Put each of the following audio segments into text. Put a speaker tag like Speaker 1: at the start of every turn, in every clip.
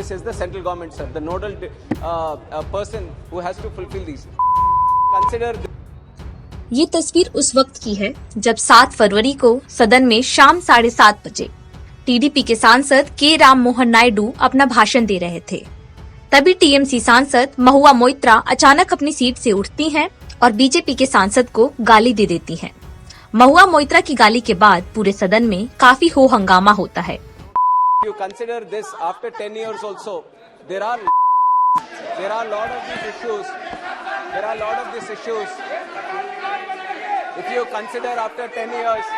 Speaker 1: This is the central government, sir, the nodal person who has to fulfill these. Consider.
Speaker 2: ये तस्वीर उस वक्त की है जब 7 फरवरी को सदन में शाम 7:30 बजे टीडीपी के सांसद के राम मोहन नायडू अपना भाषण दे रहे थे। तभी टीएमसी सांसद महुआ मोइत्रा अचानक अपनी सीट से उठती हैं और बीजेपी के सांसद को गाली दे देती हैं। महुआ मोइत्रा की गाली के बाद पूरे सदन में काफी हो हंगामा होता है।
Speaker 1: You consider this after 10 years also. There are lot of these issues. There are lot of these issues. If you consider after 10 years.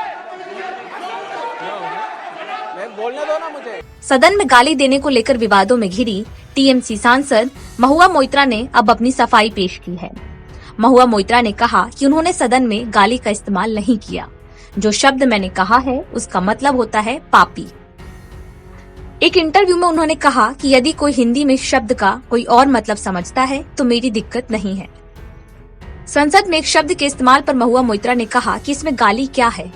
Speaker 1: मैं बोलने दो ना मुझे।
Speaker 2: सदन में गाली देने को लेकर विवादों में घिरी टीएमसी सांसद महुआ मोइत्रा ने अब अपनी सफाई पेश की है। महुआ मोइत्रा ने कहा कि उन्होंने सदन में गाली का इस्तेमाल नहीं किया। जो शब्द मैंने कहा है उसका मतलब होता है पापी। एक इंटरव्यू में उन्होंने कहा कि यदि कोई हिंदी में शब्द का कोई और मतलब समझता है तो मेरी दिक्कत नहीं है। संसद में एक शब्द के इस्तेमाल पर महुआ मोइत्रा ने कहा कि इसमें गाली क्या है।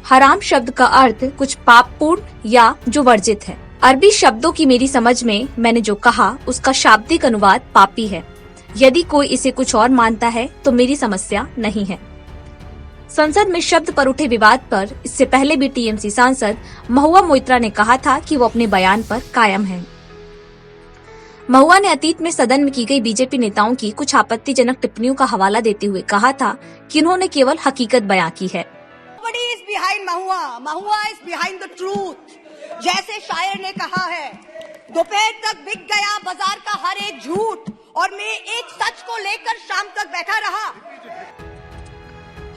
Speaker 2: हराम शब्द का अर्थ कुछ पापपूर्ण या जो वर्जित है। अरबी शब्दों की मेरी समझ में मैंने जो कहा उसका शाब्दिक अनुवाद पापी है। यदि कोई इसे कुछ और मानता है तो मेरी समस्या नहीं है। संसद में शब्द पर उठे विवाद पर इससे पहले भी टीएमसी सांसद महुआ मोइत्रा ने कहा था कि वो अपने बयान पर कायम हैं। महुआ ने अतीत में सदन में की गई बीजेपी नेताओं की कुछ आपत्तिजनक टिप्पणियों का हवाला देते हुए कहा था कि उन्होंने केवल हकीकत बयां की है।
Speaker 3: Nobody is behind Mahua. Mahua is behind the truth. जैसे शायर ने कहा है, दोपहर तक बिक गया बाजार का हर एक झूठ और मैं एक सच को लेकर शाम तक बैठा रहा।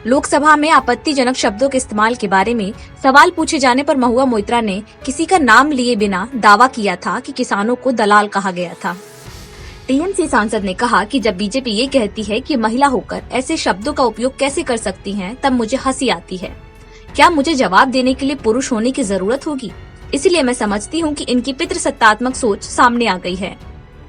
Speaker 2: लोकसभा में आपत्तिजनक शब्दों के इस्तेमाल के बारे में सवाल पूछे जाने पर महुआ मोइत्रा ने किसी का नाम लिए बिना दावा किया था कि किसानों को दलाल कहा गया था। टीएमसी सांसद ने कहा कि जब बीजेपी ये कहती है कि महिला होकर ऐसे शब्दों का उपयोग कैसे कर सकती हैं, तब मुझे हंसी आती है। क्या मुझे जवाब देने के लिए पुरुष होने की जरूरत होगी? इसलिए मैं समझती हूँ कि इनकी पितृसत्तात्मक सोच सामने आ गई है।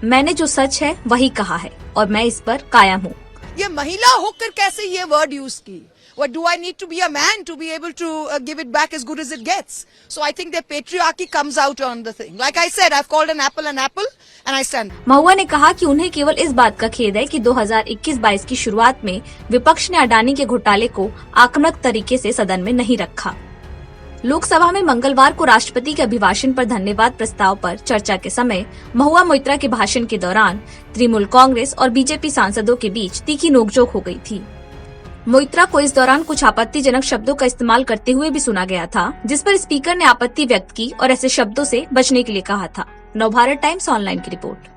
Speaker 2: मैंने जो सच है वही कहा है और मैं इस पर कायम हूँ।
Speaker 3: ये महिला होकर कैसे ये वर्ड यूज की? What do I need to be a man to be able to give it back as good as it gets? So I think the patriarchy comes out on the thing. Like I said, I've called an apple and I stand.
Speaker 2: महुआ ने कहा कि उन्हें केवल इस बात का खेद है कि 2021-22 की शुरुआत में विपक्ष ने अडानी के घोटाले को आक्रामक तरीके से सदन में नहीं रखा। लोकसभा में मंगलवार को राष्ट्रपति के अभिभाषण पर धन्यवाद प्रस्ताव पर चर्चा के समय महुआ मोइत्रा के भाषण के दौरान तृणमूल कांग्रेस और बीजेपी सांसदों के बीच तीखी नोकझोंक हो गई थी। मोइत्रा को इस दौरान कुछ आपत्तिजनक शब्दों का इस्तेमाल करते हुए भी सुना गया था, जिस पर स्पीकर ने आपत्ति व्यक्त की और ऐसे शब्दों से बचने के लिए कहा था। नवभारत टाइम्स ऑनलाइन की रिपोर्ट।